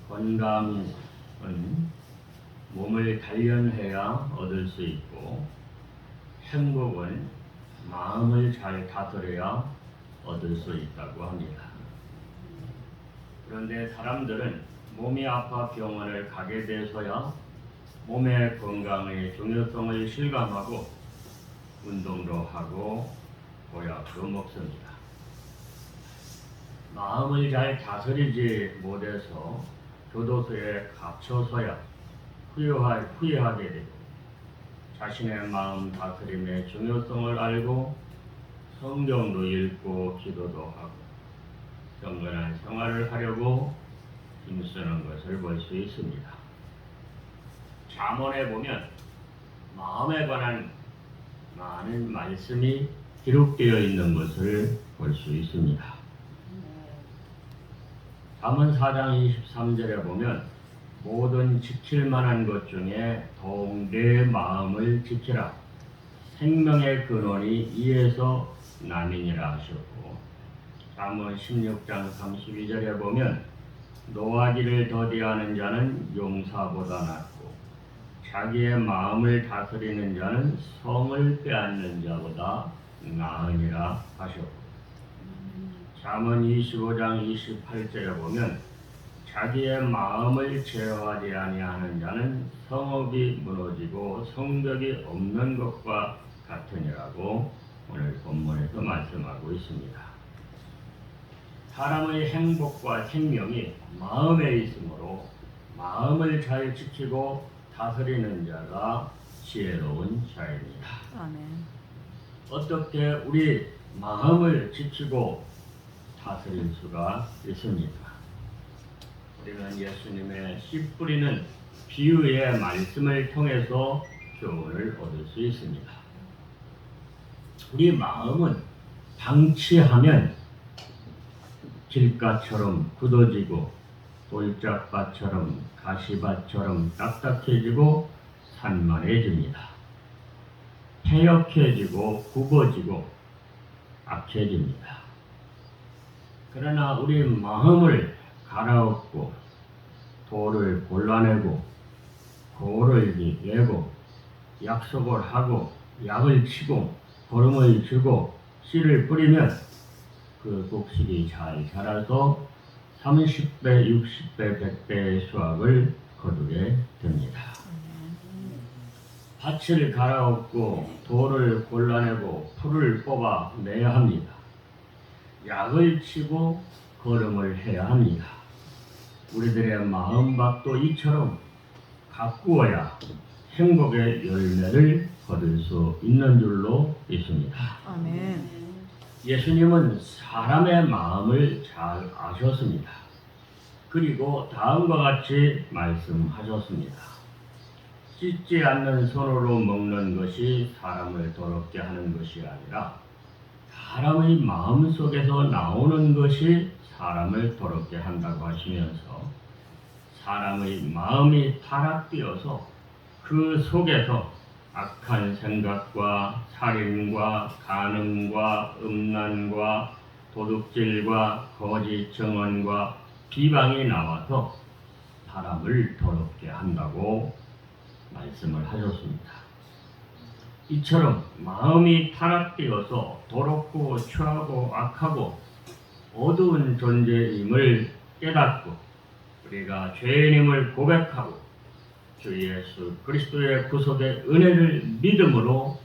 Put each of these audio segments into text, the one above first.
건강은 몸을 단련해야 얻을 수 있고, 행복은 마음을 잘 다스려야 얻을 수 있다고 합니다. 그런데 사람들은 몸이 아파 병원을 가게 돼서야 몸의 건강의 중요성을 실감하고 운동도 하고 보약도 먹습니다. 마음을 잘 다스리지 못해서 교도소에 갇혀서야 후회하게 되고, 자신의 마음 다스림의 중요성을 알고 성경도 읽고 기도도 하고 경건한 생활을 하려고 힘쓰는 것을 볼 수 있습니다. 잠언에 보면 마음에 관한 많은 말씀이 기록되어 있는 것을 볼 수 있습니다. 잠언 4장 23절에 보면 모든 지킬 만한 것 중에 더욱 내 마음을 지키라. 생명의 근원이 이에서 나느니라 하셨고, 잠언 16장 32절에 보면 노하기를 더디하는 자는 용사보다 낫고 자기의 마음을 다스리는 자는 성을 빼앗는 자보다 나으니라 하셨고, 잠언 25장 28절에 보면 자기의 마음을 제어하지 아니하는 자는 성읍이 무너지고 성벽이 없는 것과 같으니라고 오늘 본문에서 말씀하고 있습니다. 사람의 행복과 생명이 마음에 있으므로 마음을 잘 지키고 다스리는 자가 지혜로운 자입니다. 아멘. 어떻게 우리 마음을 지키고 다스릴 수가 있습니까? 우리는 예수님의 씨 뿌리는 비유의 말씀을 통해서 교훈을 얻을 수 있습니다. 우리 마음은 방치하면 길가처럼 굳어지고 돌짝밭처럼 가시밭처럼 딱딱해지고 산만해집니다. 패역해지고 굽어지고 악해집니다. 그러나 우리 마음을 갈아엎고 돌을 골라내고 골을 내고 약속을 하고 약을 치고 거름을 주고 씨를 뿌리면 그 곡식이 잘 자라서 30배, 60배, 100배의 수확을 거두게 됩니다. 밭을 갈아엎고 돌을 골라내고 풀을 뽑아 내야 합니다. 약을 치고 거름을 해야 합니다. 우리들의 마음밭도 이처럼 가꾸어야 행복의 열매를 거둘 수 있는 줄로 믿습니다. 아멘. 예수님은 사람의 마음을 잘 아셨습니다. 그리고 다음과 같이 말씀하셨습니다. 씻지 않는 손으로 먹는 것이 사람을 더럽게 하는 것이 아니라 사람의 마음 속에서 나오는 것이 사람을 더럽게 한다고 하시면서 사람의 마음이 타락되어서 그 속에서 악한 생각과 살인과 간음과 음란과 도둑질과 거짓 증언과 비방이 나와서 사람을 더럽게 한다고 말씀을 하셨습니다. 이처럼 마음이 타락되어서 더럽고 추하고 악하고 어두운 존재임을 깨닫고 우리가 죄인임을 고백하고 주 예수 그리스도의 구속의 은혜를 믿음으로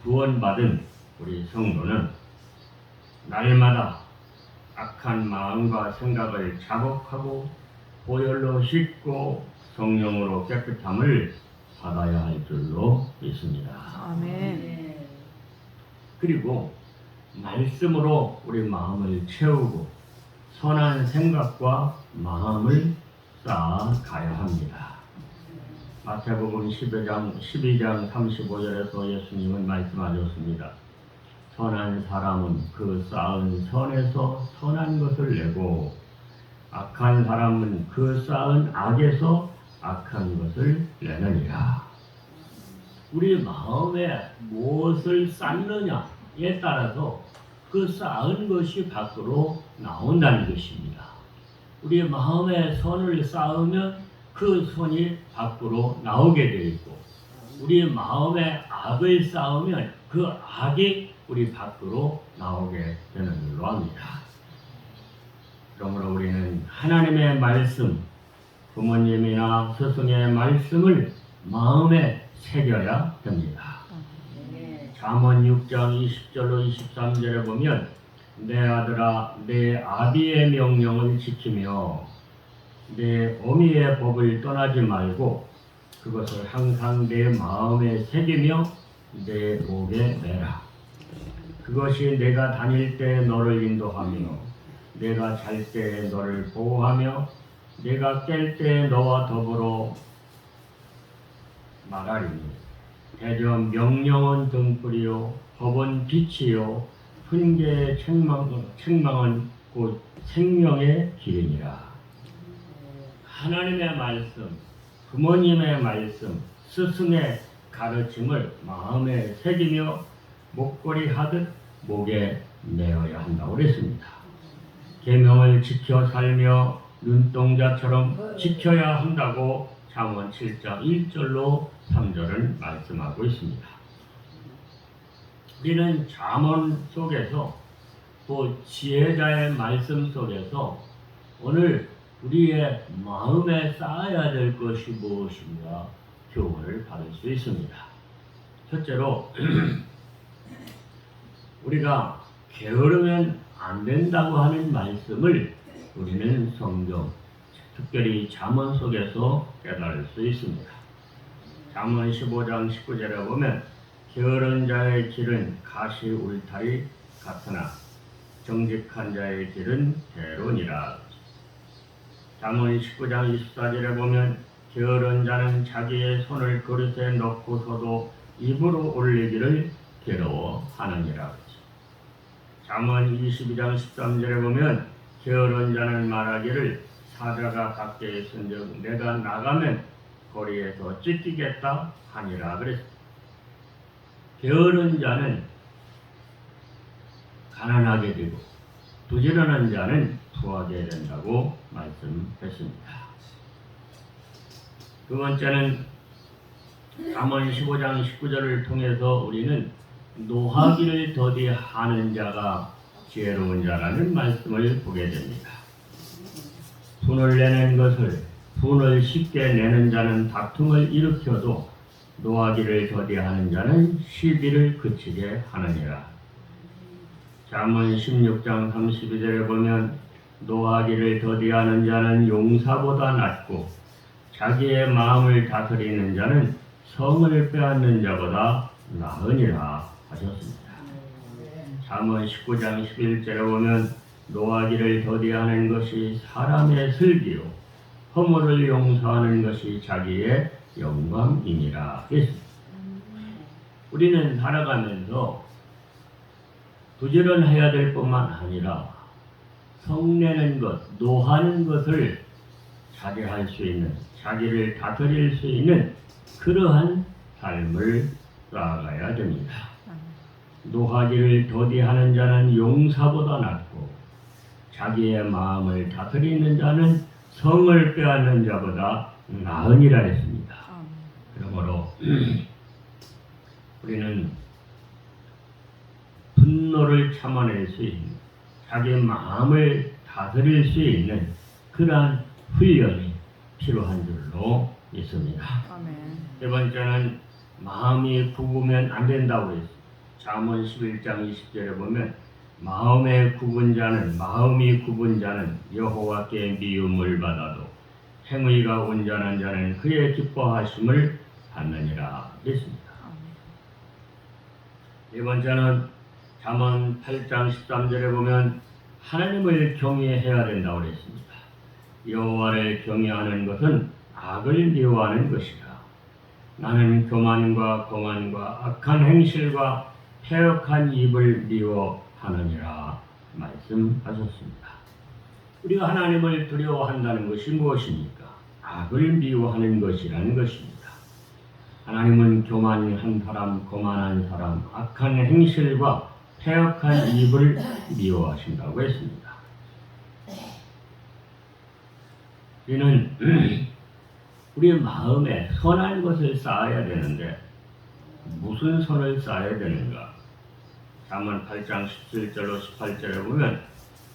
구원받은 우리 성도는 날마다 악한 마음과 생각을 자복하고 보혈로 씻고 성령으로 깨끗함을 받아야 할 줄로 믿습니다. 아멘. 그리고 말씀으로 우리 마음을 채우고 선한 생각과 마음을 쌓아가야 합니다. 마태복음 12장 35절에서 예수님은 말씀하셨습니다. 선한 사람은 그 쌓은 선에서 선한 것을 내고 악한 사람은 그 쌓은 악에서 악한 것을 내느니라. 우리 마음에 무엇을 쌓느냐에 따라서 그 쌓은 것이 밖으로 나온다는 것입니다. 우리의 마음에 선을 쌓으면 그 선이 밖으로 나오게 되어 있고 우리의 마음에 악을 쌓으면 그 악이 우리 밖으로 나오게 되는 걸로 합니다. 그러므로 우리는 하나님의 말씀, 부모님이나 스승의 말씀을 마음에 새겨야 됩니다. 잠언 6장 20절로 23절에 보면 내 아들아 내 아비의 명령을 지키며 내 어미의 법을 떠나지 말고 그것을 항상 내 마음에 새기며 내 목에 매라. 그것이 내가 다닐 때 너를 인도하며 내가 잘 때 너를 보호하며 내가 깰 때 너와 더불어 말하리니 대전 명령은 등불이요 법은 빛이요 훈계의 책망은 곧 생명의 길이니라. 하나님의 말씀, 부모님의 말씀, 스승의 가르침을 마음에 새기며 목걸이 하듯 목에 메어야 한다고 그랬습니다. 계명을 지켜 살며 눈동자처럼 지켜야 한다고 잠언 7장 1절로 3절은 말씀하고 있습니다. 우리는 잠언 속에서 또 지혜자의 말씀 속에서 오늘 우리의 마음에 쌓아야 될 것이 무엇인가 교훈을 받을 수 있습니다. 첫째로 우리가 게으르면 안 된다고 하는 말씀을 우리는 성경, 특별히 잠언 속에서 깨달을 수 있습니다. 잠언 15장 19절에 보면 게으른 자의 길은 가시 울타리 같으나 정직한 자의 길은 대론이라. 잠언 19장 24절에 보면 게으른 자는 자기의 손을 그릇에 넣고서도 입으로 올리기를 괴로워하느니라. 잠언 22장 13절에 보면 게으른 자는 말하기를 사자가 밖에 있은즉 내가 나가면 거리에서 찢기겠다 하니라 그랬습니다. 게으른 자는 가난하게 되고 부지런한 자는 부하게 된다고 말씀했습니다. 두 번째는 잠언 15장 19절을 통해서 우리는 노하기를 더디하는 자가 지혜로운 자라는 말씀을 보게 됩니다. 분을 내는 것을 분을 쉽게 내는 자는 다툼을 일으켜도 노하기를 더디하는 자는 시비를 그치게 하느니라. 잠언 16장 32절에 보면 노하기를 더디하는 자는 용사보다 낫고 자기의 마음을 다스리는 자는 성을 빼앗는 자보다 나으니라 하셨습니다. 잠언 19장 11절에 보면 노하기를 더디하는 것이 사람의 슬기요 허물을 용서하는 것이 자기의 영광이니라 했습니다. 우리는 살아가면서 부지런해야 될 뿐만 아니라 성내는 것, 노하는 것을 자제할 수 있는, 자기를 다스릴 수 있는 그러한 삶을 살아가야 됩니다. 노하기를 더디하는 자는 용사보다 낫고 자기의 마음을 다스리는 자는 성을 빼앗는 자보다 나으니라 했습니다. 그러므로 우리는 분노를 참아낼 수 있는, 자기 마음을 다스릴 수 있는 그러한 훈련이 필요한 줄로 믿습니다. 세 번째는 마음이 굽으면 안 된다고 했습니다. 잠언 11장 20절에 보면 마음이 굽은 자는 여호와께 미움을 받아도 행위가 온전한 자는 그의 기뻐하심을 받느니라 했습니다. 네 번째는 잠언 8장 13절에 보면 하나님을 경외해야 된다고 했습니다. 여호와를 경외하는 것은 악을 미워하는 것이라. 나는 교만과 거만과 악한 행실과 패역한 입을 미워하느니라 말씀하셨습니다. 우리가 하나님을 두려워한다는 것이 무엇입니까? 악을 미워하는 것이라는 것입니다. 하나님은 교만한 사람, 거만한 사람, 악한 행실과 패역한 입을 미워하신다고 했습니다. 우리는 우리 마음에 선한 것을 쌓아야 되는데 무슨 선을 쌓아야 되는가? 잠언 8장 17절로 18절에 보면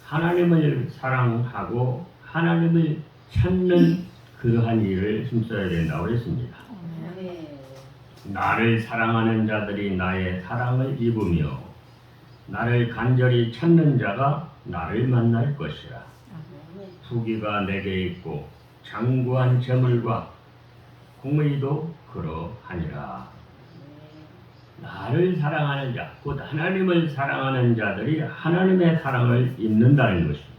하나님을 사랑하고 하나님을 찾는 그러한 일을 힘써야 된다고 했습니다. 나를 사랑하는 자들이 나의 사랑을 입으며 나를 간절히 찾는 자가 나를 만날 것이라. 부귀가 내게 있고 장구한 재물과 공의도 그러하니라. 나를 사랑하는 자, 곧 하나님을 사랑하는 자들이 하나님의 사랑을 입는다는 것입니다.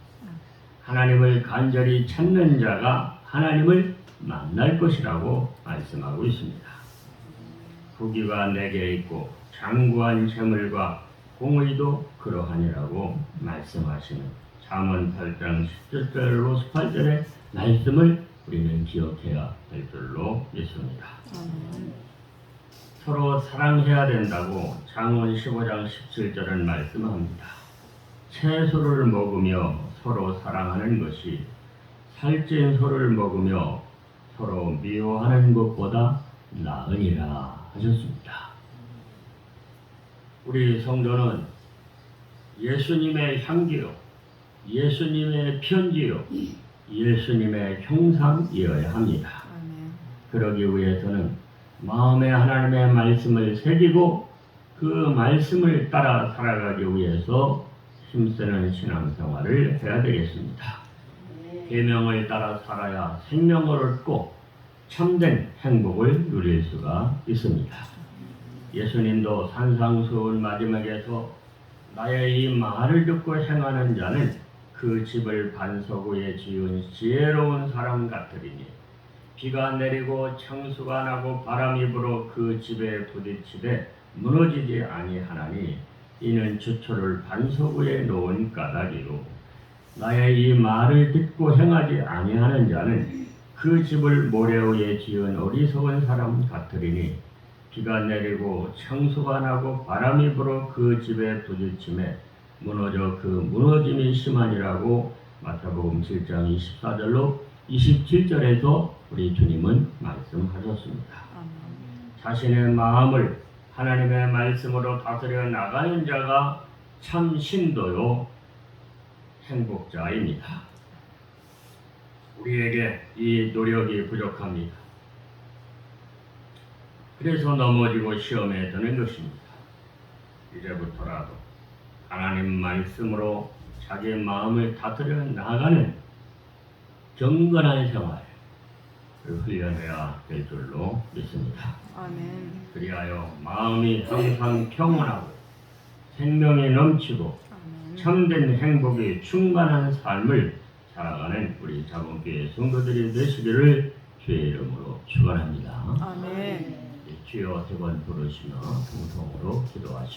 하나님을 간절히 찾는 자가 하나님을 만날 것이라고 말씀하고 있습니다. 부귀가 내게 있고 장구한 재물과 공의도 그러하니라고 말씀하시는 잠언 8장 17절로 18절의 말씀을 우리는 기억해야 될 줄로 믿습니다. 서로 사랑해야 된다고 잠언 15장 17절은 말씀합니다. 채소를 먹으며 서로 사랑하는 것이 살찐 소를 먹으며 서로 미워하는 것보다 나으니라 하셨습니다. 우리 성도는 예수님의 향기요, 예수님의 편지요, 예수님의 형상이어야 합니다. 그러기 위해서는 마음에 하나님의 말씀을 새기고 그 말씀을 따라 살아가기 위해서 힘쓰는 신앙생활을 해야 되겠습니다. 계명을 따라 살아야 생명을 얻고 참된 행복을 누릴 수가 있습니다. 예수님도 산상수훈 마지막에서 나의 이 말을 듣고 행하는 자는 그 집을 반석 위에 지은 지혜로운 사람 같으리니 비가 내리고 창수가 나고 바람이 불어 그 집에 부딪히되 무너지지 아니하나니 이는 주초를 반석 위에 놓은 까닭이로 나의 이 말을 듣고 행하지 아니하는 자는 그 집을 모래 위에 지은 어리석은 사람 같으리니 비가 내리고 창수가 나고 바람이 불어 그 집에 부딪힘에 무너져 그 무너짐이 심하니라고 마태복음 7장 24절로 27절에서 우리 주님은 말씀하셨습니다. 자신의 마음을 하나님의 말씀으로 다스려 나가는 자가 참 신도요 행복자입니다. 우리에게 이 노력이 부족합니다. 그래서 넘어지고 시험에 드는 것입니다. 이제부터라도 하나님 말씀으로 자기 마음을 다스려 나가는 경건한 생활을 훈련해야 될 줄로 믿습니다. 아멘. 그리하여 마음이 항상 평온하고 생명이 넘치고 참된 행복이 충만한 삶을 살아가는 우리 자본교회 성도들이 되시기를 주의 이름으로 축원합니다. 아멘. 주여 세 번 부르시며 통성으로 기도하시고